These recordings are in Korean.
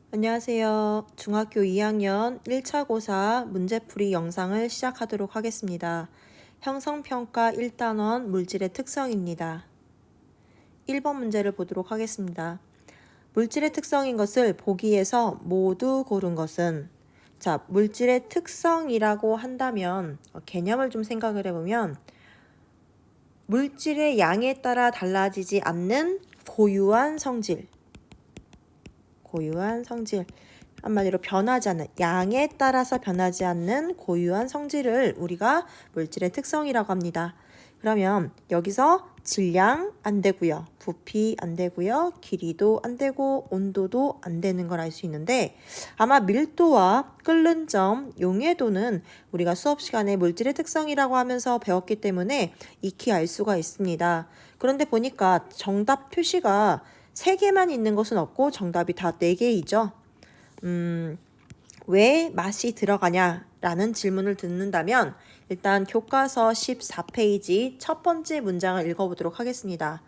안녕하세요. 중학교 2학년 1차 고사 문제풀이 영상을 시작하도록 하겠습니다. 형성평가 1단원 물질의 특성입니다. 1번 문제를 보도록 하겠습니다. 물질의 특성인 것을 보기에서 모두 고른 것은 물질의 특성이라고 한다면 개념을 좀 생각을 해보면 물질의 양에 따라 달라지지 않는 고유한 성질 한마디로 변하지 않는, 양에 따라서 변하지 않는 고유한 성질을 우리가 물질의 특성이라고 합니다. 그러면 여기서 질량 안 되고요, 부피 안 되고요, 길이도 안 되고 온도도 안 되는 걸 알 수 있는데, 아마 밀도와 끓는 점, 용해도는 우리가 수업 시간에 물질의 특성이라고 하면서 배웠기 때문에 익히 알 수가 있습니다. 그런데 보니까 정답 표시가 3개만 있는 것은 없고 정답이 다 4개이죠. 왜 맛이 들어가냐라는 질문을 듣는다면 일단 교과서 14페이지 첫 번째 문장을 읽어보도록 하겠습니다.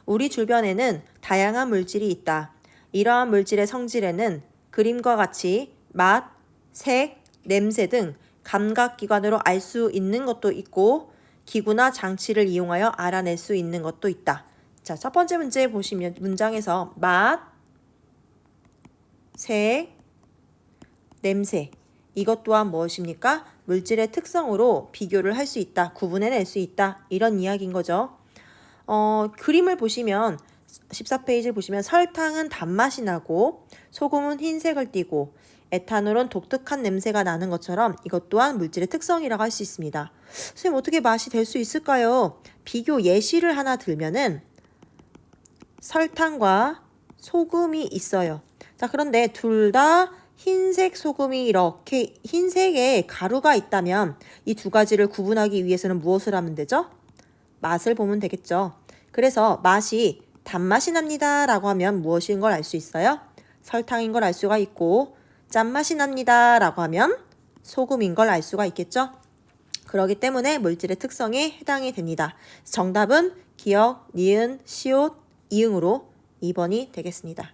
우리 주변에는 다양한 물질이 있다. 이러한 물질의 성질에는 그림과 같이 맛, 색, 냄새 등 감각기관으로 알 수 있는 것도 있고 기구나 장치를 이용하여 알아낼 수 있는 것도 있다. 자, 첫 번째 문제 보시면 문장에서 맛, 색, 냄새 이것 또한 무엇입니까? 물질의 특성으로 비교를 할 수 있다, 구분해낼 수 있다 이런 이야기인 거죠. 그림을 보시면 14페이지를 보시면 설탕은 단맛이 나고 소금은 흰색을 띠고 에탄올은 독특한 냄새가 나는 것처럼 이것 또한 물질의 특성이라고 할 수 있습니다. 선생님 어떻게 맛이 될 수 있을까요? 비교 예시를 하나 들면은 설탕과 소금이 있어요. 자, 그런데 둘 다 흰색 소금이 이렇게 흰색에 가루가 있다면 이 두 가지를 구분하기 위해서는 무엇을 하면 되죠? 맛을 보면 되겠죠. 그래서 맛이 단맛이 납니다 라고 하면 무엇인 걸 알 수 있어요? 설탕인 걸 알 수가 있고, 짠맛이 납니다 라고 하면 소금인 걸 알 수가 있겠죠. 그렇기 때문에 물질의 특성에 해당이 됩니다. 정답은 기역, 니은, 시옷, 이응으로 2번이 되겠습니다.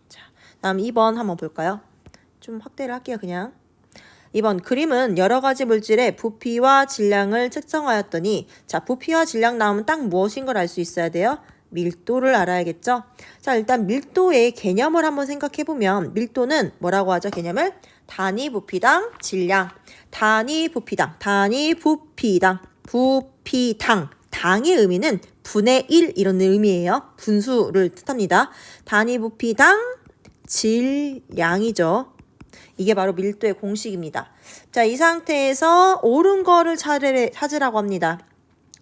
자, 다음 2번 한번 볼까요? 좀 확대를 할게요, 그냥. 2번 그림은 여러 가지 물질의 부피와 질량을 측정하였더니, 자, 부피와 질량 나오면 딱 무엇인 걸 알 수 있어야 돼요? 밀도를 알아야겠죠? 자, 일단 밀도의 개념을 한번 생각해보면 밀도는 뭐라고 하죠? 개념을 단위 부피당 질량, 단위 부피당, 당의 의미는 분의 1 이런 의미예요. 분수를 뜻합니다. 단위 부피당 질량이죠. 이게 바로 밀도의 공식입니다. 자, 이 상태에서 옳은 거를 찾으라고 합니다.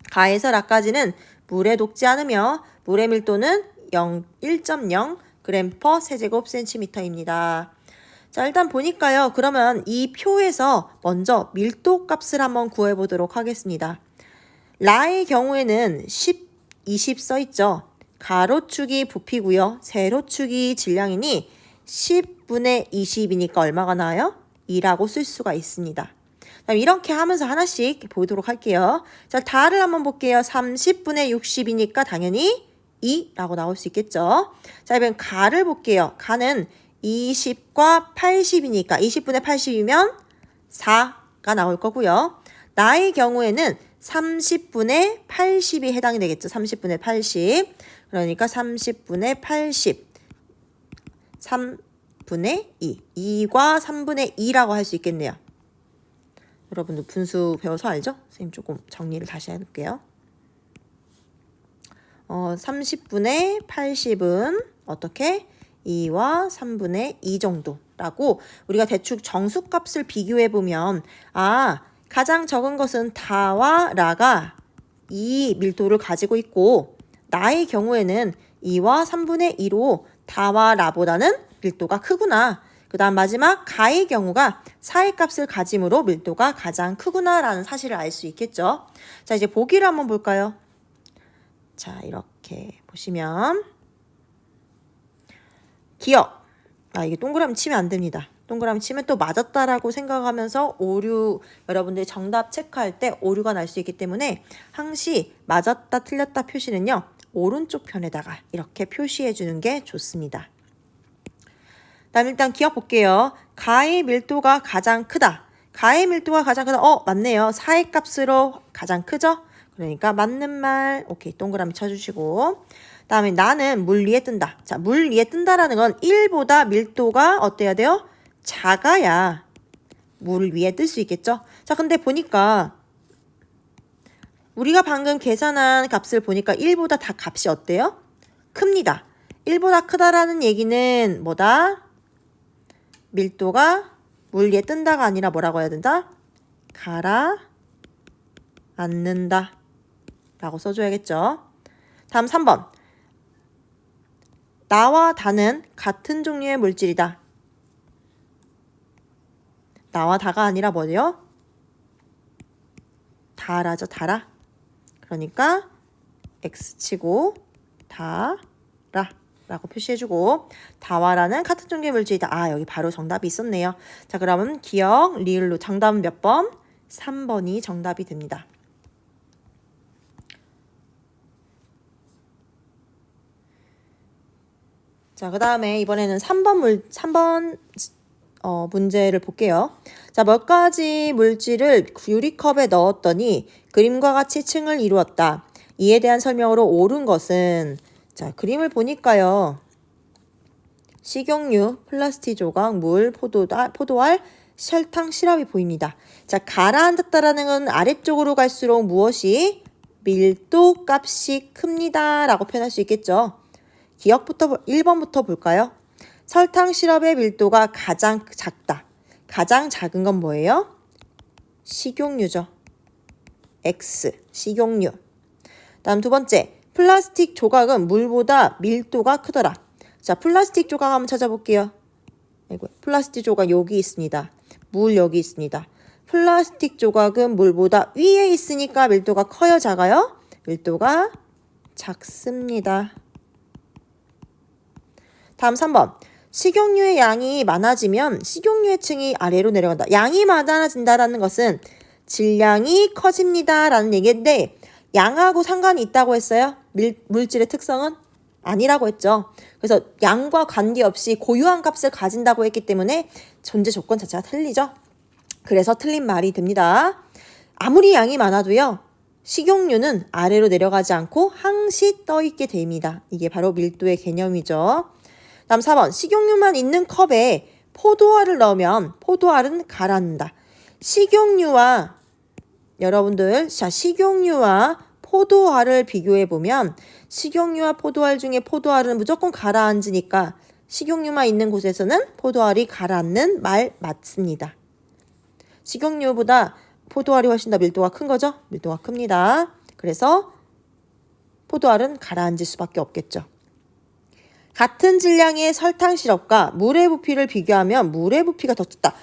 가에서 라까지는 물에 녹지 않으며 물의 밀도는 1.0 g/cm 세제곱 센티미터입니다. 자, 일단 보니까요. 그러면 이 표에서 먼저 밀도 값을 한번 구해보도록 하겠습니다. 라의 경우에는 10, 20 써있죠. 가로축이 부피고요. 세로축이 질량이니 10분의 20이니까 얼마가 나와요? 2라고 쓸 수가 있습니다. 이렇게 하면서 하나씩 보도록 할게요. 자, 다를 한번 볼게요. 30분의 60이니까 당연히 2라고 나올 수 있겠죠. 자, 이번 가를 볼게요. 가는 20과 80이니까 20분의 80이면 4가 나올 거고요. 나의 경우에는 30분의 80이 해당이 되겠죠. 30분의 80. 그러니까 30분의 80. 3분의 2. 2과 3분의 2라고 할 수 있겠네요. 여러분들 분수 배워서 알죠? 선생님 조금 정리를 다시 해볼게요. 30분의 80은 어떻게? 2와 3분의 2 정도라고 우리가 대충 정수값을 비교해보면 가장 적은 것은 다와 라가 이 밀도를 가지고 있고 나의 경우에는 2와 3분의 2로 다와 라보다는 밀도가 크구나. 그 다음 마지막 가의 경우가 4의 값을 가짐으로 밀도가 가장 크구나 라는 사실을 알 수 있겠죠. 자, 이제 보기를 한번 볼까요? 자, 이렇게 보시면 기억. 이게 동그라미 치면 안 됩니다. 동그라미 치면 또 맞았다라고 생각하면서 오류, 여러분들이 정답 체크할 때 오류가 날 수 있기 때문에 항시 맞았다 틀렸다 표시는요 오른쪽 편에다가 이렇게 표시해 주는 게 좋습니다. 다음 일단 기억 볼게요. 가의 밀도가 가장 크다. 가의 밀도가 가장 크다. 맞네요. 4의 값으로 가장 크죠? 그러니까 맞는 말. 오케이. 동그라미 쳐주시고. 다음에 나는 물 위에 뜬다. 자, 물 위에 뜬다라는 건 1보다 밀도가 어때야 돼요? 작아야 물 위에 뜰 수 있겠죠? 자, 근데 보니까 우리가 방금 계산한 값을 보니까 1보다 다 값이 어때요? 큽니다. 1보다 크다라는 얘기는 뭐다? 밀도가 물 위에 뜬다가 아니라 뭐라고 해야 된다? 가라앉는다 라고 써줘야겠죠. 다음 3번. 나와 다는 같은 종류의 물질이다. 나와 다가 아니라 뭐예요? 다라죠. 다라. 그러니까 X치고 다라 라고 표시해주고 다와라는 같은 종류의 물질이다. 여기 바로 정답이 있었네요. 자, 그러면 기억, 리을로 정답은 몇 번? 3번이 정답이 됩니다. 자, 그 다음에 이번에는 3번 문제를 볼게요. 자, 몇 가지 물질을 유리컵에 넣었더니 그림과 같이 층을 이루었다. 이에 대한 설명으로 옳은 것은, 자, 그림을 보니까요. 식용유, 플라스틱 조각, 물, 포도알, 설탕, 시럽이 보입니다. 자, 가라앉았다라는 건 아래쪽으로 갈수록 무엇이? 밀도 값이 큽니다 라고 표현할 수 있겠죠. 기억부터 1번부터 볼까요? 설탕 시럽의 밀도가 가장 작다. 가장 작은 건 뭐예요? 식용유죠. X, 식용유. 다음 두 번째, 플라스틱 조각은 물보다 밀도가 크더라. 자, 플라스틱 조각 한번 찾아볼게요. 플라스틱 조각 여기 있습니다. 물 여기 있습니다. 플라스틱 조각은 물보다 위에 있으니까 밀도가 커요, 작아요? 밀도가 작습니다. 다음 3번. 식용유의 양이 많아지면 식용유의 층이 아래로 내려간다. 양이 많아진다라는 것은 질량이 커집니다 라는 얘기인데 양하고 상관이 있다고 했어요? 물질의 특성은? 아니라고 했죠. 그래서 양과 관계없이 고유한 값을 가진다고 했기 때문에 존재 조건 자체가 틀리죠. 그래서 틀린 말이 됩니다. 아무리 양이 많아도요. 식용유는 아래로 내려가지 않고 항시 떠있게 됩니다. 이게 바로 밀도의 개념이죠. 다음 4번. 식용유만 있는 컵에 포도알을 넣으면 포도알은 가라앉는다. 식용유와 여러분들, 자, 식용유와 포도알을 비교해보면 식용유와 포도알 중에 포도알은 무조건 가라앉으니까 식용유만 있는 곳에서는 포도알이 가라앉는 말 맞습니다. 식용유보다 포도알이 훨씬 더 밀도가 큰 거죠? 밀도가 큽니다. 그래서 포도알은 가라앉을 수밖에 없겠죠. 같은 질량의 설탕 시럽과 물의 부피를 비교하면 물의 부피가 더 작다.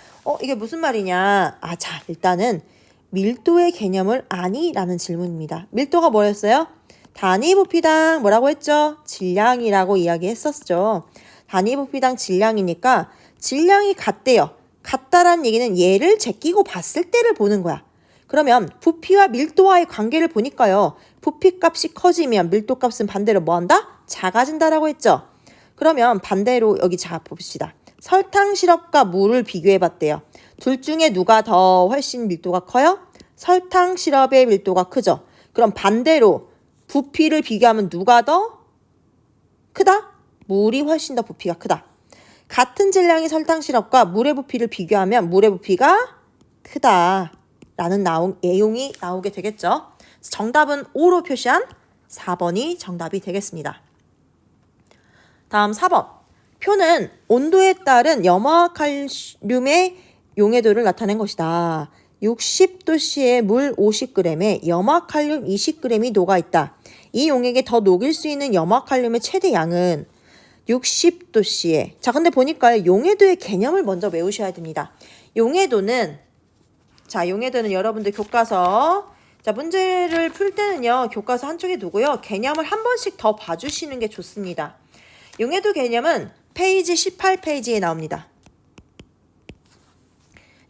이게 무슨 말이냐? 자, 일단은 밀도의 개념을 아니? 라는 질문입니다. 밀도가 뭐였어요? 단위 부피당 뭐라고 했죠? 질량이라고 이야기했었죠. 단위 부피당 질량이니까 질량이 같대요. 같다라는 얘기는 얘를 제끼고 봤을 때를 보는 거야. 그러면 부피와 밀도와의 관계를 보니까요. 부피값이 커지면 밀도값은 반대로 뭐한다? 작아진다라고 했죠. 그러면 반대로 여기 자 봅시다. 설탕 시럽과 물을 비교해봤대요. 둘 중에 누가 더 훨씬 밀도가 커요? 설탕 시럽의 밀도가 크죠. 그럼 반대로 부피를 비교하면 누가 더 크다? 물이 훨씬 더 부피가 크다. 같은 질량의 설탕 시럽과 물의 부피를 비교하면 물의 부피가 크다라는 내용이 나오게 되겠죠. 정답은 O로 표시한 4번이 정답이 되겠습니다. 다음 4번. 표는 온도에 따른 염화칼륨의 용해도를 나타낸 것이다. 60도씨의 물 50g에 염화칼륨 20g이 녹아있다. 이 용액에 더 녹일 수 있는 염화칼륨의 최대 양은 60도씨에. 자, 근데 보니까 용해도의 개념을 먼저 외우셔야 됩니다. 용해도는 여러분들 교과서, 자, 문제를 풀 때는요, 교과서 한쪽에 두고요, 개념을 한 번씩 더 봐주시는 게 좋습니다. 용해도 개념은 페이지 18페이지에 나옵니다.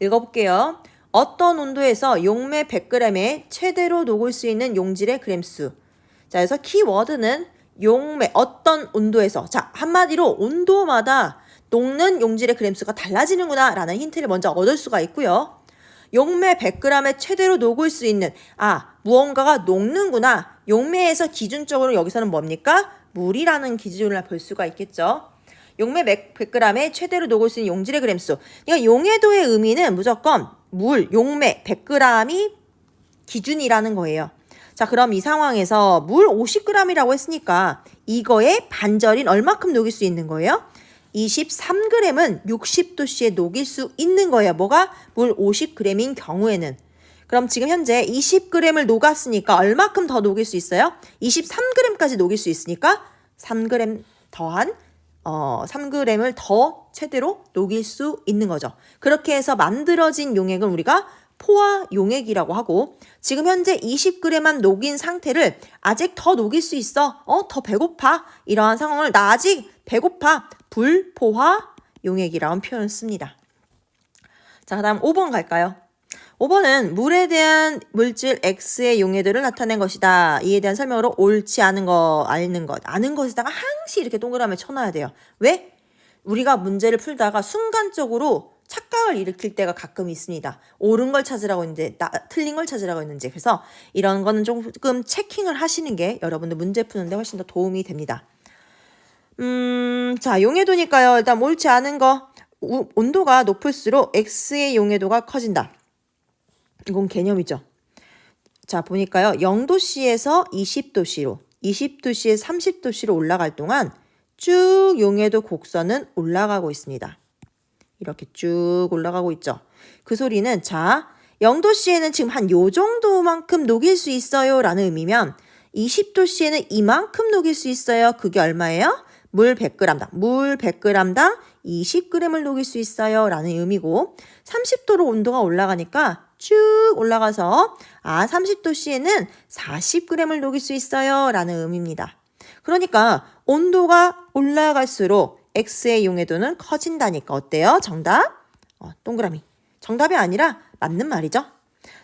읽어볼게요. 어떤 온도에서 용매 100g에 최대로 녹을 수 있는 용질의 그램수. 자, 그래서 키워드는 용매, 어떤 온도에서. 자, 한마디로 온도마다 녹는 용질의 그램수가 달라지는구나 라는 힌트를 먼저 얻을 수가 있고요. 용매 100g에 최대로 녹을 수 있는, 무언가가 녹는구나. 용매에서 기준적으로 여기서는 뭡니까? 물이라는 기준을 볼 수가 있겠죠. 용매 100g에 최대로 녹을 수 있는 용질의 그램수. 그러니까 용해도의 의미는 무조건 물, 용매 100g이 기준이라는 거예요. 자, 그럼 이 상황에서 물 50g이라고 했으니까 이거의 반절인 얼마큼 녹일 수 있는 거예요? 23g은 60도씨에 녹일 수 있는 거예요. 뭐가? 물 50g인 경우에는. 그럼 지금 현재 20g을 녹았으니까 얼마큼 더 녹일 수 있어요? 23g까지 녹일 수 있으니까 3g 더한 3g을 더 최대로 녹일 수 있는 거죠. 그렇게 해서 만들어진 용액은 우리가 포화 용액이라고 하고, 지금 현재 20g만 녹인 상태를 아직 더 녹일 수 있어. 더 배고파. 이러한 상황을 나 아직 배고파. 불포화 용액이라는 표현을 씁니다. 자, 다음 5번 갈까요? 5번은 물에 대한 물질 X의 용해도를 나타낸 것이다. 이에 대한 설명으로 옳지 않은 거, 아는 것에다가 항시 이렇게 동그라미 쳐놔야 돼요. 왜? 우리가 문제를 풀다가 순간적으로 착각을 일으킬 때가 가끔 있습니다. 옳은 걸 찾으라고 했는데 틀린 걸 찾으라고 했는지. 그래서 이런 거는 조금 체킹을 하시는 게 여러분들 문제 푸는데 훨씬 더 도움이 됩니다. 자, 용해도니까요. 일단 옳지 않은 거. 온도가 높을수록 X의 용해도가 커진다. 이건 개념이죠. 자, 보니까요. 0도씨에서 20도씨로, 20도씨에서 30도씨로 올라갈 동안 쭉 용해도 곡선은 올라가고 있습니다. 이렇게 쭉 올라가고 있죠. 그 소리는, 자, 0도씨에는 지금 한 요 정도만큼 녹일 수 있어요 라는 의미면 20도씨에는 이만큼 녹일 수 있어요. 그게 얼마예요? 물 100g당, 물 100g당 20g을 녹일 수 있어요 라는 의미고, 30도로 온도가 올라가니까 쭉 올라가서 30도씨에는 40g을 녹일 수 있어요 라는 의미입니다. 그러니까 온도가 올라갈수록 X의 용해도는 커진다니까. 어때요? 정답? 동그라미. 정답이 아니라 맞는 말이죠.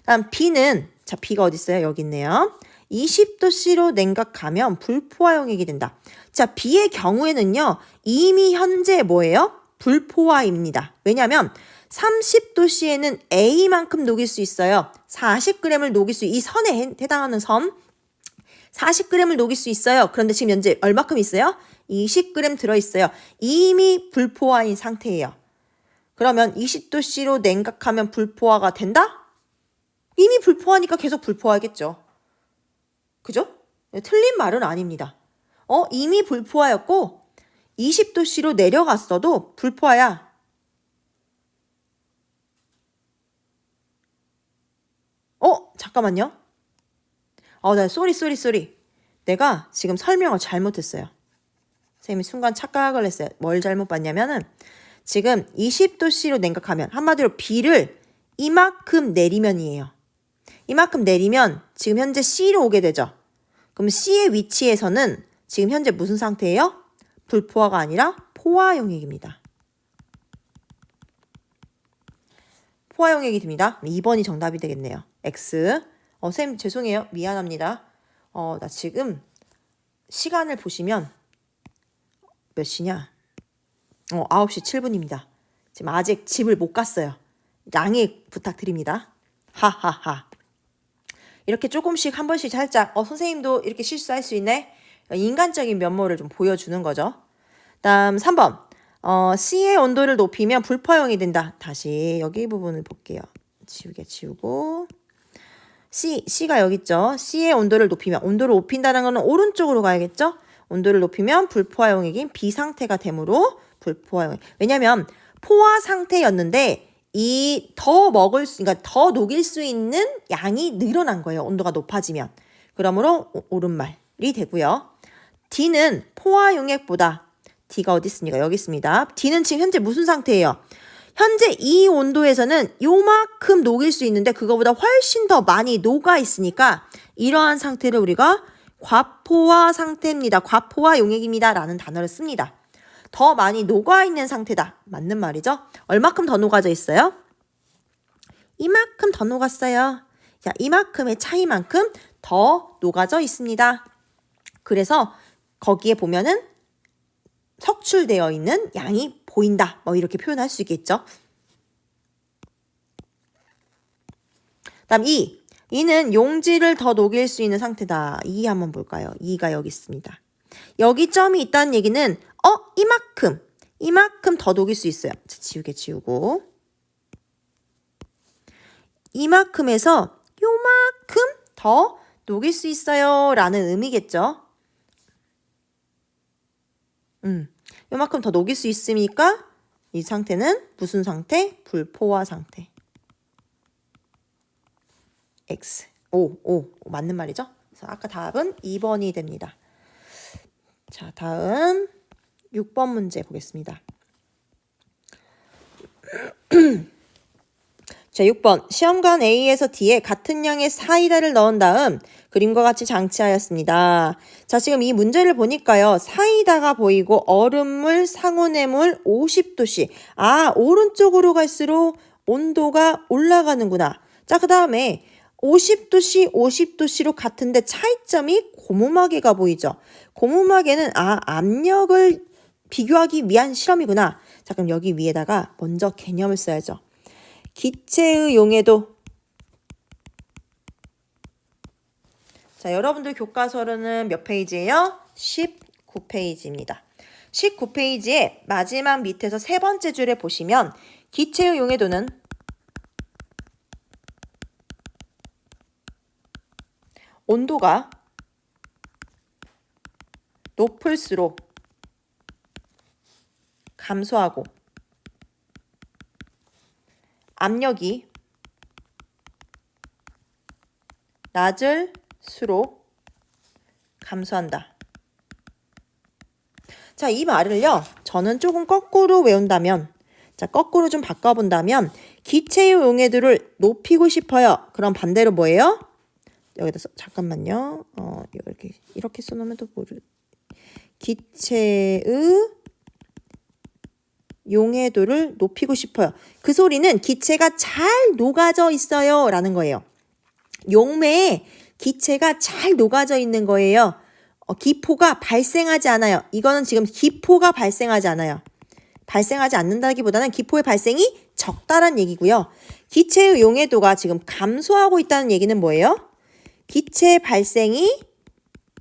다음 B는, 자, B가 어디 있어요? 여기 있네요. 20도씨로 냉각하면 불포화 용액이 된다. 자, B의 경우에는요, 이미 현재 뭐예요? 불포화입니다. 왜냐하면 30도씨에는 A만큼 녹일 수 있어요. 40g을 녹일 수, 이 선에 해당하는 선 40g을 녹일 수 있어요. 그런데 지금 현재 얼마큼 있어요? 20g 들어있어요. 이미 불포화인 상태예요. 그러면 20도씨로 냉각하면 불포화가 된다? 이미 불포화니까 계속 불포화겠죠. 그죠? 틀린 말은 아닙니다. 이미 불포화였고 20도씨로 내려갔어도 불포화야. 잠깐만요. 나 쏘리. 내가 지금 설명을 잘못했어요. 선생님이 순간 착각을 했어요. 뭘 잘못 봤냐면은, 지금 20도씨로 냉각하면 한마디로 B를 이만큼 내리면이에요. 이만큼 내리면 지금 현재 C로 오게 되죠. 그럼 C의 위치에서는 지금 현재 무슨 상태예요? 불포화가 아니라 포화 용액입니다. 포화 용액이 됩니다. 2번이 정답이 되겠네요. X. 선생님 죄송해요. 미안합니다. 나 지금 시간을 보시면 몇 시냐? 9시 7분입니다. 지금 아직 집을 못 갔어요. 양해 부탁드립니다. 하하하. 이렇게 조금씩 한 번씩 살짝 선생님도 이렇게 실수할 수 있네. 인간적인 면모를 좀 보여주는 거죠. 다음 3번. C의 온도를 높이면 불포화용이 된다. 다시 여기 부분을 볼게요. 지우고 C가 여기 있죠. C의 온도를 높이면, 온도를 높인다는 거는 오른쪽으로 가야겠죠. 온도를 높이면 불포화용액인 B 상태가 되므로 불포화용액. 왜냐면 포화 상태였는데 그러니까 더 녹일 수 있는 양이 늘어난 거예요. 온도가 높아지면. 그러므로 옳은 말이 되고요. D는 포화용액보다, D가 어디 있습니까? 여기 있습니다. D는 지금 현재 무슨 상태예요? 현재 이 온도에서는 요만큼 녹일 수 있는데 그거보다 훨씬 더 많이 녹아 있으니까 이러한 상태를 우리가 과포화 상태입니다. 과포화 용액입니다. 라는 단어를 씁니다. 더 많이 녹아 있는 상태다. 맞는 말이죠. 얼마큼 더 녹아져 있어요? 이만큼 더 녹았어요. 자, 이만큼의 차이만큼 더 녹아져 있습니다. 그래서 거기에 보면은 석출되어 있는 양이 보인다. 뭐 이렇게 표현할 수 있겠죠. 다음 2. 이는 용지를 더 녹일 수 있는 상태다. 2 한번 볼까요? 2가 여기 있습니다. 여기 점이 있다는 얘기는 이만큼 더 녹일 수 있어요. 지우고 이만큼에서 요만큼 더 녹일 수 있어요 라는 의미겠죠. 요만큼 더 녹일 수 있으니까 이 상태는 무슨 상태? 불포화 상태. X. 오, 맞는 말이죠? 그래서 아까 답은 2번이 됩니다. 자, 다음 6번 문제 보겠습니다. 자, 6번. 시험관 A에서 D에 같은 양의 사이다를 넣은 다음 그림과 같이 장치하였습니다. 자, 지금 이 문제를 보니까요. 사이다가 보이고 얼음물, 상온의 물 50도씨. 아, 오른쪽으로 갈수록 온도가 올라가는구나. 자, 그 다음에 50도씨로 같은데 차이점이 고무마개가 보이죠. 고무마개는 압력을 비교하기 위한 실험이구나. 자, 그럼 여기 위에다가 먼저 개념을 써야죠. 기체의 용해도. 자, 여러분들 교과서로는 몇 페이지예요? 19페이지입니다. 19페이지에 마지막 밑에서 세 번째 줄에 보시면 기체의 용해도는 온도가 높을수록 감소하고 압력이 낮을수록 감소한다. 자, 이 말을요. 저는 조금 거꾸로 외운다면, 자, 거꾸로 좀 바꿔본다면 기체의 용해도를 높이고 싶어요. 그럼 반대로 뭐예요? 여기다 잠깐만요. 이렇게 써놓으면 또 기체의 용해도를 높이고 싶어요. 그 소리는 기체가 잘 녹아져 있어요 라는 거예요. 용매에 기체가 잘 녹아져 있는 거예요. 기포가 발생하지 않아요. 이거는 지금 기포가 발생하지 않아요. 발생하지 않는다기보다는 기포의 발생이 적다란 얘기고요. 기체의 용해도가 지금 감소하고 있다는 얘기는 뭐예요? 기체 발생이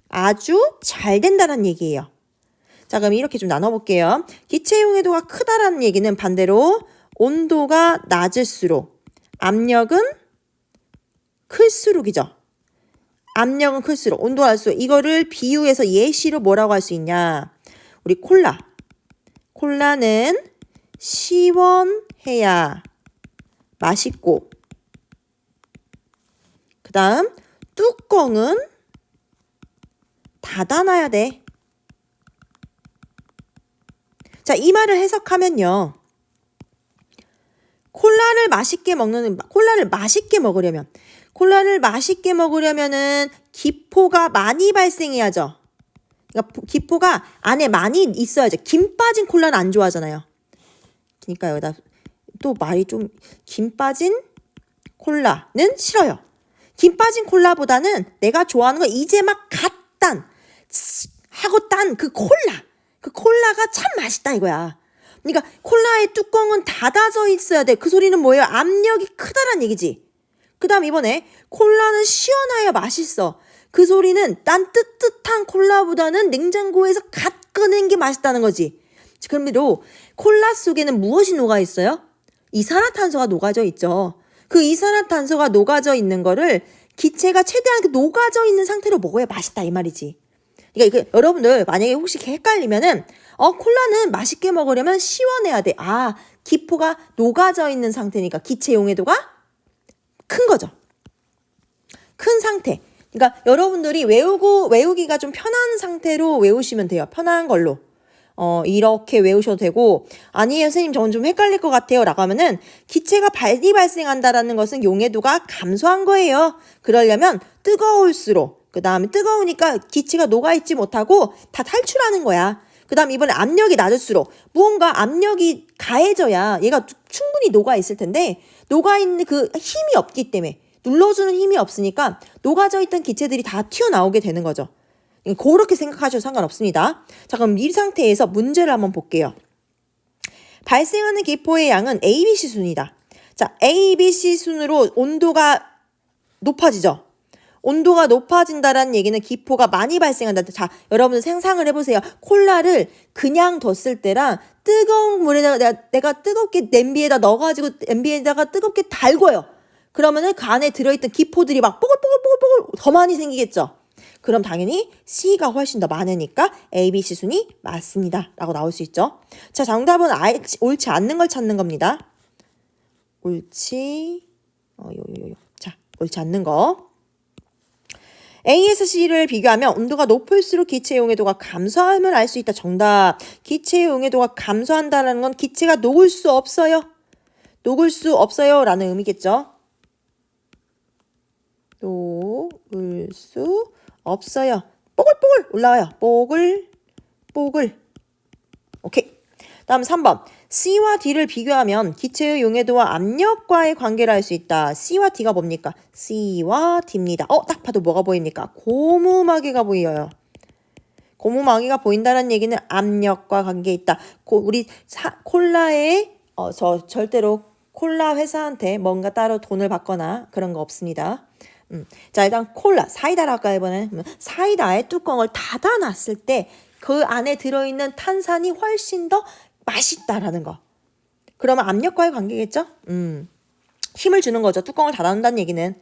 아주 잘 된다는 얘기예요. 자, 그럼 이렇게 좀 나눠볼게요. 기체 용해도가 크다라는 얘기는 반대로 온도가 낮을수록 압력은 클수록이죠. 압력은 클수록, 온도가 낮을수록. 이거를 비유해서 예시로 뭐라고 할 수 있냐. 우리 콜라는 시원해야 맛있고, 그 다음 뚜껑은 닫아놔야 돼. 자, 이 말을 해석하면요. 콜라를 맛있게 먹으려면은 기포가 많이 발생해야죠. 그러니까 기포가 안에 많이 있어야죠. 김 빠진 콜라는 안 좋아하잖아요. 그러니까 여기다 또 말이 좀, 김 빠진 콜라는 싫어요. 김 빠진 콜라보다는 내가 좋아하는 건 이제 막 하고 딴 그 콜라가 참 맛있다 이거야. 그러니까 콜라의 뚜껑은 닫아져 있어야 돼. 그 소리는 뭐예요? 압력이 크다란 얘기지. 그 다음 이번에 콜라는 시원하여 맛있어. 그 소리는 딴 뜨뜻한 콜라보다는 냉장고에서 갓 꺼낸 게 맛있다는 거지. 그러므로 콜라 속에는 무엇이 녹아 있어요? 이산화탄소가 녹아져 있죠. 그 이산화탄소가 녹아져 있는 거를 기체가 최대한 녹아져 있는 상태로 먹어야 맛있다 이 말이지. 그러니까 여러분들 만약에 혹시 헷갈리면은 콜라는 맛있게 먹으려면 시원해야 돼. 기포가 녹아져 있는 상태니까 기체 용해도가 큰 거죠. 큰 상태. 그러니까 여러분들이 외우기가 좀 편한 상태로 외우시면 돼요. 편한 걸로. 이렇게 외우셔도 되고, 아니에요 선생님 저는 좀 헷갈릴 것 같아요 라고 하면은 기체가 많이 발생한다라는 것은 용해도가 감소한 거예요. 그러려면 뜨거울수록, 그 다음에 뜨거우니까 기체가 녹아있지 못하고 다 탈출하는 거야. 그 다음 이번에 압력이 낮을수록, 무언가 압력이 가해져야 얘가 충분히 녹아있을 텐데 녹아있는 그 힘이 없기 때문에, 눌러주는 힘이 없으니까 녹아져 있던 기체들이 다 튀어나오게 되는 거죠. 그렇게 생각하셔도 상관없습니다. 자, 그럼 이 상태에서 문제를 한번 볼게요. 발생하는 기포의 양은 ABC 순이다. 자, ABC 순으로 온도가 높아지죠. 온도가 높아진다라는 얘기는 기포가 많이 발생한다. 자, 여러분 상상을 해보세요. 콜라를 그냥 뒀을 때랑 뜨거운 물에다가 내가 뜨겁게 냄비에다 넣어가지고 냄비에다가 뜨겁게 달궈요. 그러면은 그 안에 들어있던 기포들이 막 뽀글뽀글뽀글 더 많이 생기겠죠. 그럼 당연히 C가 훨씬 더 많으니까 ABC 순이 맞습니다. 라고 나올 수 있죠. 자, 정답은 옳지 않는 걸 찾는 겁니다. 옳지, 자, 옳지 않는 거. A에서 C를 비교하면 온도가 높을수록 기체의 용해도가 감소함을 알 수 있다. 정답. 기체의 용해도가 감소한다는 건 기체가 녹을 수 없어요. 녹을 수 없어요. 라는 의미겠죠. 녹을 수 없어요. 뽀글뽀글 올라와요. 뽀글. 오케이. 다음 3번. C와 D를 비교하면 기체의 용해도와 압력과의 관계를 알 수 있다. C와 D가 뭡니까? C와 D입니다. 딱 봐도 뭐가 보입니까? 고무마개가 보여요. 고무마개가 보인다는 얘기는 압력과 관계 있다. 우리 콜라에 저 절대로 콜라 회사한테 뭔가 따로 돈을 받거나 그런 거 없습니다. 자, 일단 콜라, 사이다라고 할까 이번엔 사이다의 뚜껑을 닫아놨을 때 그 안에 들어있는 탄산이 훨씬 더 맛있다라는 거. 그러면 압력과의 관계겠죠? 힘을 주는 거죠. 뚜껑을 닫아놓는다는 얘기는.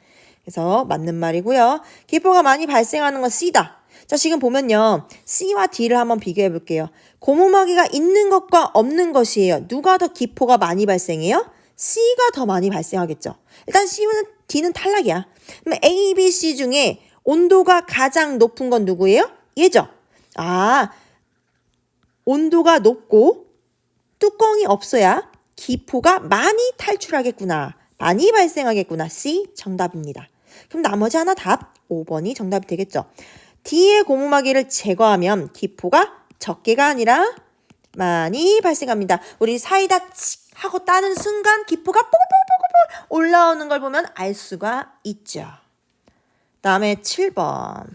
그래서 맞는 말이고요. 기포가 많이 발생하는 건 C다. 자, 지금 보면요. C와 D를 한번 비교해 볼게요. 고무마개가 있는 것과 없는 것이에요. 누가 더 기포가 많이 발생해요? C가 더 많이 발생하겠죠. 일단 C는 D는 탈락이야. 그럼 A, B, C 중에 온도가 가장 높은 건 누구예요? 얘죠. 온도가 높고 뚜껑이 없어야 기포가 많이 탈출하겠구나. 많이 발생하겠구나. C 정답입니다. 그럼 나머지 하나 답 5번이 정답이 되겠죠. D의 고무마개를 제거하면 기포가 적게가 아니라 많이 발생합니다. 우리 사이다 칙 하고 따는 순간 기포가 뽀글뽀글뽀글 올라오는 걸 보면 알 수가 있죠. 다음에 7번.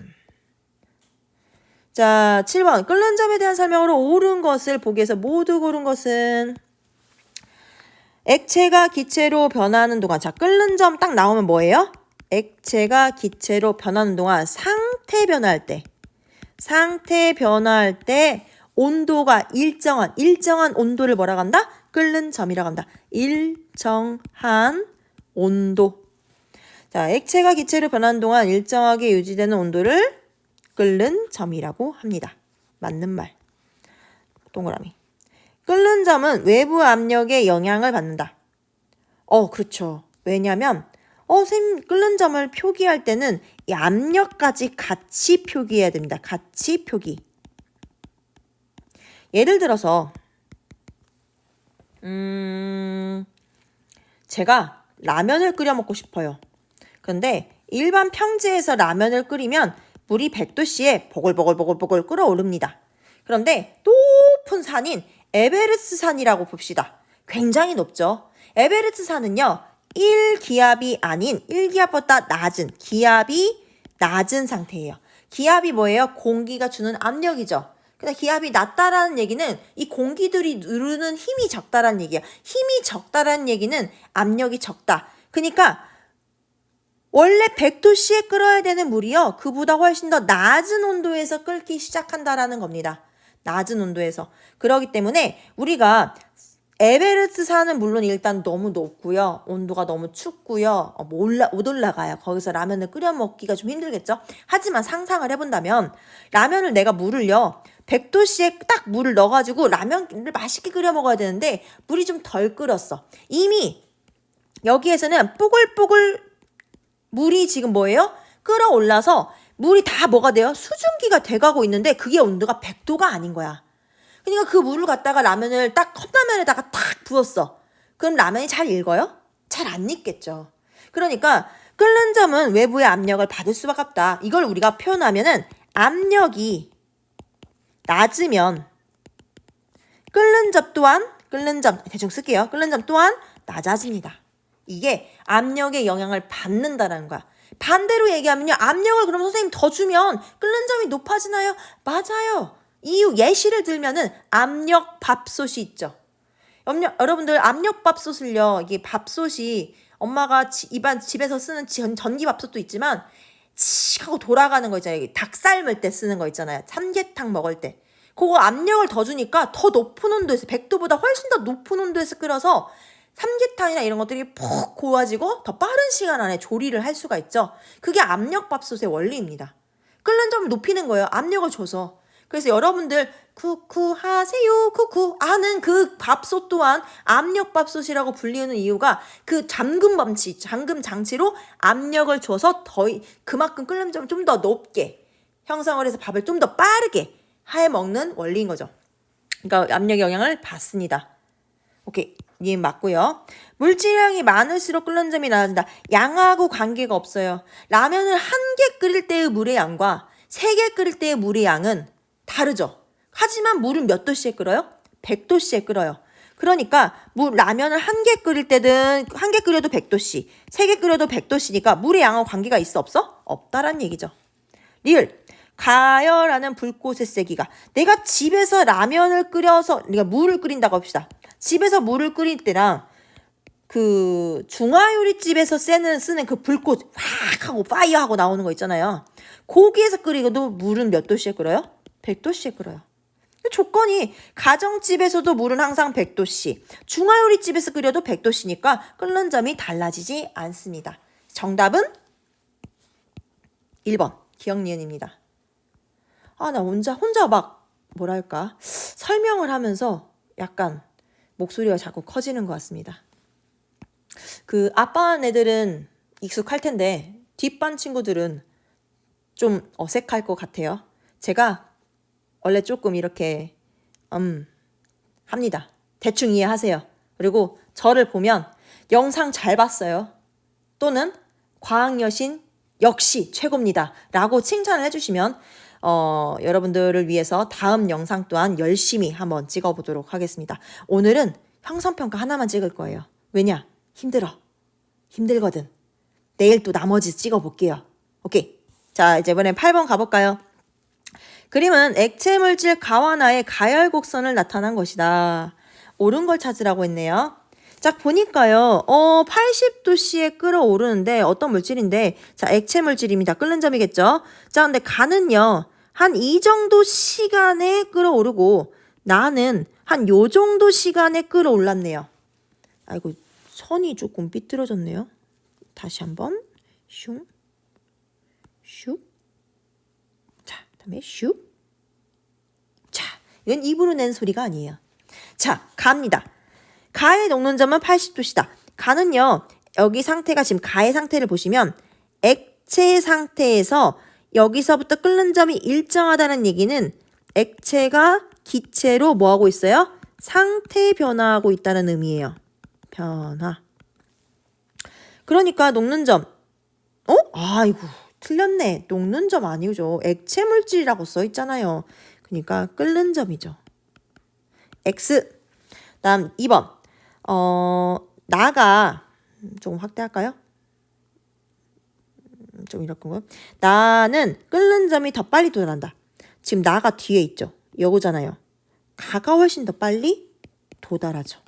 자, 7번. 끓는 점에 대한 설명으로 옳은 것을 보기에서 모두 고른 것은 액체가 기체로 변하는 동안, 자, 끓는 점 딱 나오면 뭐예요? 액체가 기체로 변하는 동안 상태 변화할 때 온도가 일정한 온도를 뭐라고 한다? 끓는 점이라고 한다. 일정한 온도. 자, 액체가 기체로 변하는 동안 일정하게 유지되는 온도를 끓는 점이라고 합니다. 맞는 말. 동그라미. 끓는 점은 외부 압력에 영향을 받는다. 그렇죠. 왜냐면 선생님 끓는 점을 표기할 때는 이 압력까지 같이 표기해야 됩니다. 같이 표기. 예를 들어서 제가 라면을 끓여 먹고 싶어요. 그런데 일반 평지에서 라면을 끓이면 물이 100도씨에 보글보글보글보글 끓어오릅니다. 그런데 높은 산인 에베레스트 산이라고 봅시다. 굉장히 높죠. 에베레스트 산은요. 1기압이 아닌 1기압보다 낮은 기압이 낮은 상태예요. 기압이 뭐예요? 공기가 주는 압력이죠. 근데 기압이 낮다라는 얘기는 이 공기들이 누르는 힘이 적다라는 얘기야. 힘이 적다라는 얘기는 압력이 적다. 그러니까 원래 100도씨에 끓어야 되는 물이요. 그보다 훨씬 더 낮은 온도에서 끓기 시작한다라는 겁니다. 낮은 온도에서. 그렇기 때문에 우리가 에베레스트 산은 물론 일단 너무 높고요. 온도가 너무 춥고요. 못 올라가요. 거기서 라면을 끓여 먹기가 좀 힘들겠죠. 하지만 상상을 해본다면 라면을 내가 물을요. 100도씨에 딱 물을 넣어가지고 라면을 맛있게 끓여 먹어야 되는데 물이 좀 덜 끓었어. 이미 여기에서는 뽀글뽀글 물이 지금 뭐예요? 끓어올라서 물이 다 뭐가 돼요? 수증기가 돼가고 있는데 그게 온도가 100도가 아닌 거야. 그러니까 그 물을 갖다가 라면을 딱 컵라면에다가 탁 부었어. 그럼 라면이 잘 익어요? 잘 안 익겠죠. 그러니까 끓는 점은 외부의 압력을 받을 수밖에 없다. 이걸 우리가 표현하면은 압력이 낮으면 끓는 점 대충 쓸게요. 끓는 점 또한 낮아집니다. 이게 압력의 영향을 받는다라는 거야. 반대로 얘기하면요. 압력을 그럼 선생님 더 주면 끓는 점이 높아지나요? 맞아요. 이유 예시를 들면은 압력밥솥이 있죠. 여러분들 압력밥솥을요. 이게 밥솥이 엄마가 집에서 쓰는 전기밥솥도 있지만 치 하고 돌아가는 거 있잖아요. 닭 삶을 때 쓰는 거 있잖아요. 삼계탕 먹을 때. 그거 압력을 더 주니까 더 높은 온도에서 100도보다 훨씬 더 높은 온도에서 끓여서 삼계탕이나 이런 것들이 푹 고와지고 더 빠른 시간 안에 조리를 할 수가 있죠. 그게 압력밥솥의 원리입니다. 끓는 점을 높이는 거예요. 압력을 줘서. 그래서 여러분들 쿠쿠 하세요 쿠쿠 하는 그 밥솥 또한 압력밥솥이라고 불리는 이유가 그 잠금 장치로 압력을 줘서 그만큼 끓는 점을 좀 더 높게 형성을 해서 밥을 좀 더 빠르게 해 먹는 원리인 거죠. 그러니까 압력의 영향을 받습니다. 오케이. 이해 맞고요. 물질량이 많을수록 끓는 점이 낮아진다. 양하고 관계가 없어요. 라면을 한 개 끓일 때의 물의 양과 3개 끓일 때의 물의 양은 다르죠. 하지만 물은 몇 도씨에 끓어요? 100도씨에 끓어요. 그러니까 라면을 한 개 끓일 때든 한 개 끓여도 100도씨, 3개 끓여도 100도씨니까 물의 양하고 관계가 있어 없어? 없다란 얘기죠. 리을. 가열하는 불꽃의 세기가 내가 집에서 라면을 끓여서 내가 물을 끓인다고 합시다. 집에서 물을 끓일 때랑 그 중화요리집에서 쓰는 그 불꽃 확 하고 파이어 하고 나오는 거 있잖아요. 거기에서 끓이고도 물은 몇 도씨에 끓어요? 100도씨에 끓어요. 조건이 가정집에서도 물은 항상 100도씨, 중화요리집에서 끓여도 100도씨니까 끓는 점이 달라지지 않습니다. 정답은 1번 기억니은입니다. 나 혼자 막 뭐랄까 설명을 하면서 약간 목소리가 자꾸 커지는 것 같습니다. 그 앞반 애들은 익숙할 텐데 뒷반 친구들은 좀 어색할 것 같아요. 제가 원래 조금 이렇게 합니다. 대충 이해하세요. 그리고 저를 보면 영상 잘 봤어요. 또는 과학여신 역시 최고입니다. 라고 칭찬을 해주시면 여러분들을 위해서 다음 영상 또한 열심히 한번 찍어보도록 하겠습니다. 오늘은 형성평가 하나만 찍을 거예요. 왜냐? 힘들거든. 내일 또 나머지 찍어볼게요. 오케이. 자, 이제 이번엔 8번 가볼까요? 그림은 액체물질 가와나의 가열곡선을 나타난 것이다. 옳은 걸 찾으라고 했네요. 자, 보니까요. 80도씨에 끓어오르는데 어떤 물질인데 자, 액체물질입니다. 끓는 점이겠죠. 자, 근데 가는요. 한 이 정도 시간에 끓어오르고 나는 한 요 정도 시간에 끓어올랐네요. 아이고, 선이 조금 삐뚤어졌네요. 다시 한번 슝, 슉. 자, 다음에 슉. 자, 이건 입으로 낸 소리가 아니에요. 자, 가입니다. 가의 녹는 점은 80도씨다. 가는요. 여기 상태가 지금 가의 상태를 보시면 액체 상태에서 여기서부터 끓는 점이 일정하다는 얘기는 액체가 기체로 뭐하고 있어요? 상태 변화하고 있다는 의미예요. 변화. 그러니까 녹는 점. 아이고 틀렸네. 녹는 점 아니죠. 액체 물질이라고 써 있잖아요. 그러니까 끓는 점이죠. X. 다음 2번. 나가 조금 확대할까요? 좀 이렇게 나는 끓는 점이 더 빨리 도달한다. 지금 나가 뒤에 있죠. 요거잖아요. 가가 훨씬 더 빨리 도달하죠.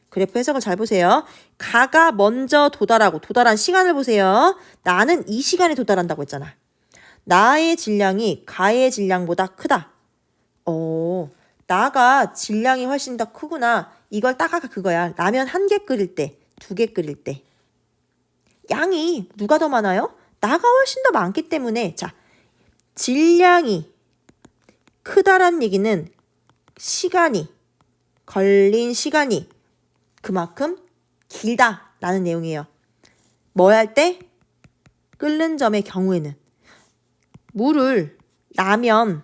그래프 해석을 잘 보세요. 가가 먼저 도달한 시간을 보세요. 나는 이 시간에 도달한다고 했잖아. 나의 질량이 가의 질량보다 크다. 나가 질량이 훨씬 더 크구나. 이걸 따가가 그거야. 라면 1개 끓일 때, 2개 끓일 때. 양이 누가 더 많아요? 나가 훨씬 더 많기 때문에 자, 질량이 크다란 얘기는 걸린 시간이 그만큼 길다라는 내용이에요. 뭐 할 때? 끓는 점의 경우에는 라면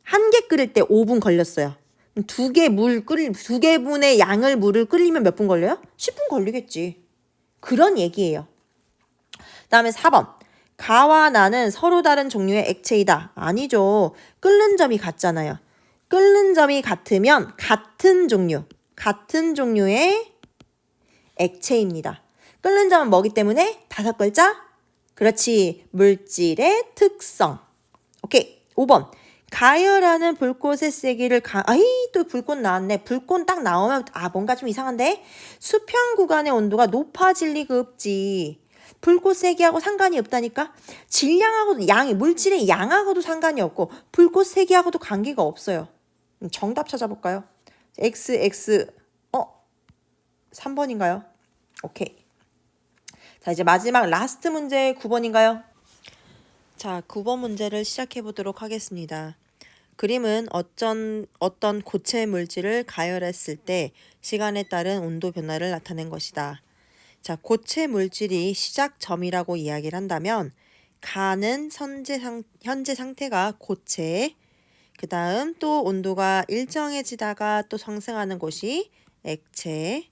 1개 끓일 때 5분 걸렸어요. 2개분의 양을 물을 끓이면 몇 분 걸려요? 10분 걸리겠지. 그런 얘기예요. 다음에 4번. 가와 나는 서로 다른 종류의 액체이다. 아니죠. 끓는 점이 같잖아요. 끓는 점이 같으면 같은 종류의 액체입니다. 끓는 점은 뭐기 때문에 5글자? 그렇지. 물질의 특성. 오케이. 5번. 가열하는 불꽃의 세기를 또 불꽃 나왔네. 불꽃 딱 나오면 뭔가 좀 이상한데? 수평 구간의 온도가 높아질 리가 없지. 불꽃 세기하고 상관이 없다니까? 질량하고도 물질의 양하고도 상관이 없고 불꽃 세기하고도 관계가 없어요. 정답 찾아볼까요? X 3번인가요? 오케이. 자, 이제 마지막 라스트 문제 9번인가요? 자, 9번 문제를 시작해 보도록 하겠습니다. 그림은 어떤 고체 물질을 가열했을 때 시간에 따른 온도 변화를 나타낸 것이다. 자, 고체 물질이 시작점이라고 이야기를 한다면 가는 현재 상태가 고체, 그 다음 또 온도가 일정해지다가 또 상승하는 곳이 액체,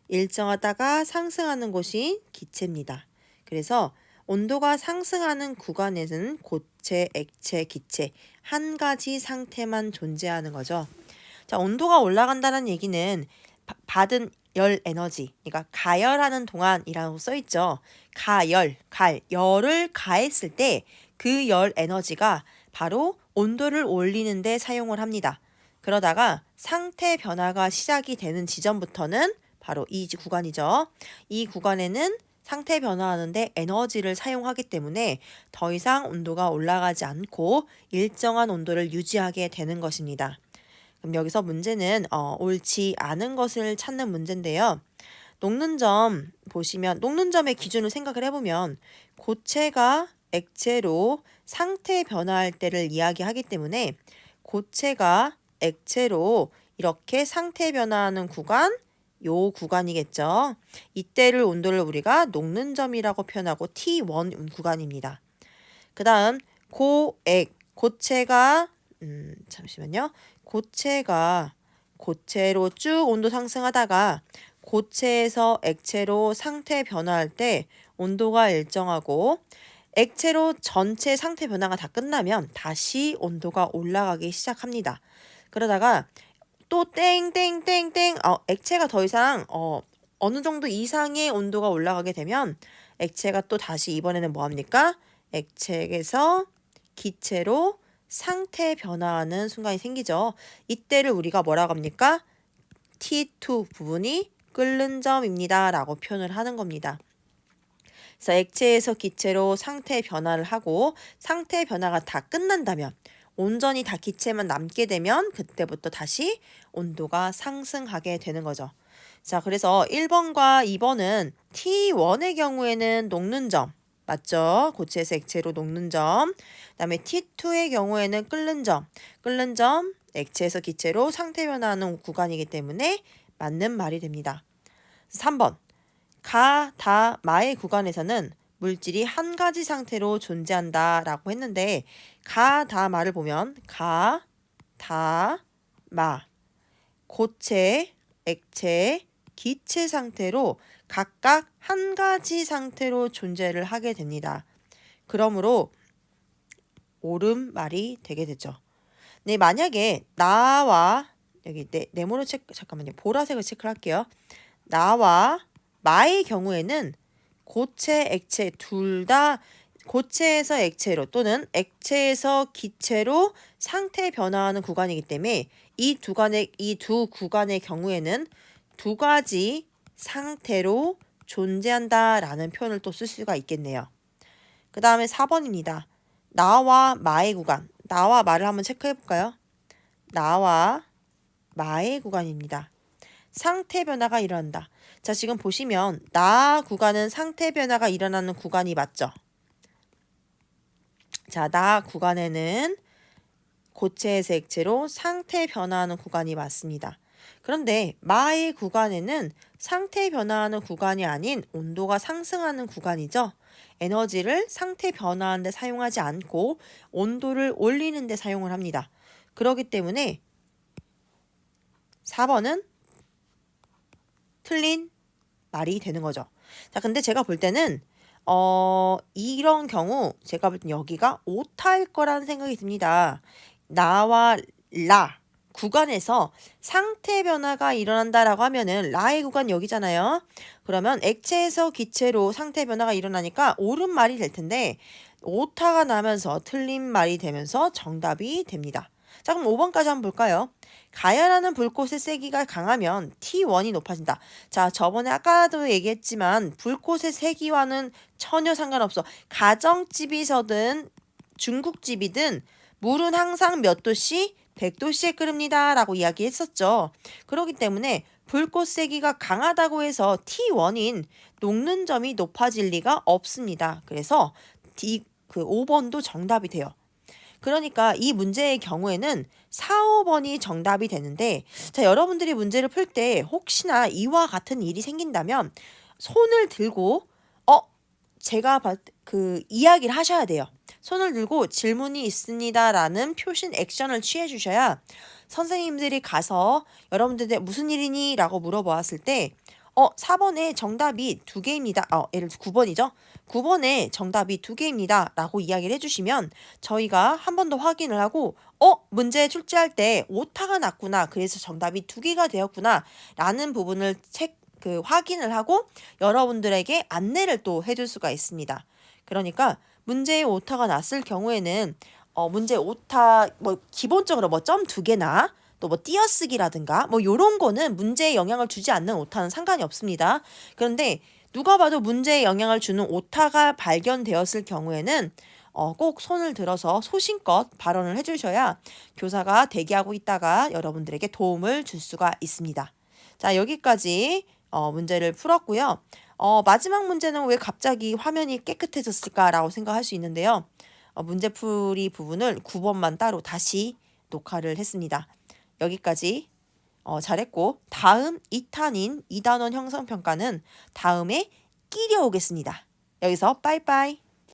일정하다가 상승하는 곳이 기체입니다. 그래서 온도가 상승하는 구간에는 고체, 액체, 기체 한 가지 상태만 존재하는 거죠. 자, 온도가 올라간다는 얘기는 받은 열 에너지, 그러니까 가열하는 동안이라고 써있죠. 열을 가했을 때 그 열 에너지가 바로 온도를 올리는 데 사용을 합니다. 그러다가 상태 변화가 시작이 되는 지점부터는 바로 이 구간이죠. 이 구간에는 상태 변화하는데 에너지를 사용하기 때문에 더 이상 온도가 올라가지 않고 일정한 온도를 유지하게 되는 것입니다. 그럼 여기서 문제는 옳지 않은 것을 찾는 문제인데요. 녹는 점 보시면 녹는 점의 기준을 생각을 해보면 고체가 액체로 상태 변화할 때를 이야기하기 때문에 고체가 액체로 이렇게 상태 변화하는 구간, 요 구간이겠죠. 이때를 온도를 우리가 녹는 점이라고 표현하고 T1 구간입니다. 그 다음 고체가 잠시만요. 고체로 쭉 온도 상승하다가 고체에서 액체로 상태 변화할 때 온도가 일정하고 액체로 전체 상태 변화가 다 끝나면 다시 온도가 올라가기 시작합니다. 그러다가 또 땡땡땡땡 액체가 더 이상 어느 정도 이상의 온도가 올라가게 되면 액체가 또 다시 이번에는 뭐합니까? 액체에서 기체로 상태 변화하는 순간이 생기죠. 이때를 우리가 뭐라고 합니까? T2 부분이 끓는 점입니다. 라고 표현을 하는 겁니다. 그래서 액체에서 기체로 상태 변화를 하고 상태 변화가 다 끝난다면 온전히 다 기체만 남게 되면 그때부터 다시 온도가 상승하게 되는 거죠. 자, 그래서 1번과 2번은 T1의 경우에는 녹는 점, 맞죠? 고체에서 액체로 녹는 점. 그다음에 T2의 경우에는 끓는 점, 액체에서 기체로 상태 변화하는 구간이기 때문에 맞는 말이 됩니다. 3번, 마의 구간에서는 물질이 한 가지 상태로 존재한다 라고 했는데 마를 보면 마, 고체, 액체, 기체 상태로 각각 한 가지 상태로 존재를 하게 됩니다. 그러므로 옳은 말이 되게 되죠. 네, 만약에 나와 여기 네모로 잠깐만요. 보라색을 체크할게요. 나와 마의 경우에는 고체, 액체 둘 다 고체에서 액체로 또는 액체에서 기체로 상태 변화하는 구간이기 때문에 이 두 구간의 경우에는 두 가지 상태로 존재한다라는 표현을 또 쓸 수가 있겠네요. 그 다음에 4번입니다. 나와 마의 구간. 나와 마를 한번 체크해 볼까요? 나와 마의 구간입니다. 상태 변화가 일어난다. 자, 지금 보시면 나 구간은 상태 변화가 일어나는 구간이 맞죠? 자, 나 구간에는 고체에서 액체로 상태 변화하는 구간이 맞습니다. 그런데 마의 구간에는 상태 변화하는 구간이 아닌 온도가 상승하는 구간이죠. 에너지를 상태 변화하는 데 사용하지 않고 온도를 올리는 데 사용을 합니다. 그렇기 때문에 4번은 틀린 말이 되는 거죠. 자, 근데 제가 볼 때는 이런 경우 제가 볼 땐 여기가 오타일 거라는 생각이 듭니다. 나와 라 구간에서 상태 변화가 일어난다라고 하면은 라의 구간 여기잖아요. 그러면 액체에서 기체로 상태 변화가 일어나니까 옳은 말이 될 텐데 오타가 나면서 틀린 말이 되면서 정답이 됩니다. 자, 그럼 5번까지 한번 볼까요? 가열하는 불꽃의 세기가 강하면 T1이 높아진다. 자, 저번에 아까도 얘기했지만 불꽃의 세기와는 전혀 상관없어. 가정집이서든 중국집이든 물은 항상 몇 도씨? 100도씨에 끓입니다. 라고 이야기했었죠. 그렇기 때문에 불꽃 세기가 강하다고 해서 T1인 녹는 점이 높아질 리가 없습니다. 그래서 그 5번도 정답이 돼요. 그러니까 이 문제의 경우에는 4, 5번이 정답이 되는데 자, 여러분들이 문제를 풀 때 혹시나 이와 같은 일이 생긴다면 손을 들고 제가 그 이야기를 하셔야 돼요. 손을 들고 질문이 있습니다라는 표신 액션을 취해 주셔야 선생님들이 가서 여러분들한테 무슨 일이니? 라고 물어보았을 때 4번에 정답이 2개입니다. 예를 들어 9번이죠. 9번에 정답이 2개입니다. 라고 이야기를 해주시면 저희가 한 번 더 확인을 하고 문제 출제할 때 오타가 났구나. 그래서 정답이 2개가 되었구나. 라는 부분을 확인을 하고 여러분들에게 안내를 또 해줄 수가 있습니다. 그러니까 문제에 오타가 났을 경우에는 문제 오타 기본적으로 점 2개나 또 띄어쓰기라든가 요런 거는 문제에 영향을 주지 않는 오타는 상관이 없습니다. 그런데 누가 봐도 문제에 영향을 주는 오타가 발견되었을 경우에는 꼭 손을 들어서 소신껏 발언을 해주셔야 교사가 대기하고 있다가 여러분들에게 도움을 줄 수가 있습니다. 자, 여기까지 문제를 풀었고요. 마지막 문제는 왜 갑자기 화면이 깨끗해졌을까라고 생각할 수 있는데요. 문제풀이 부분을 9번만 따로 다시 녹화를 했습니다. 여기까지 잘했고 다음 2탄인 2단원 형성평가는 다음에 끼려 오겠습니다. 여기서 빠이빠이.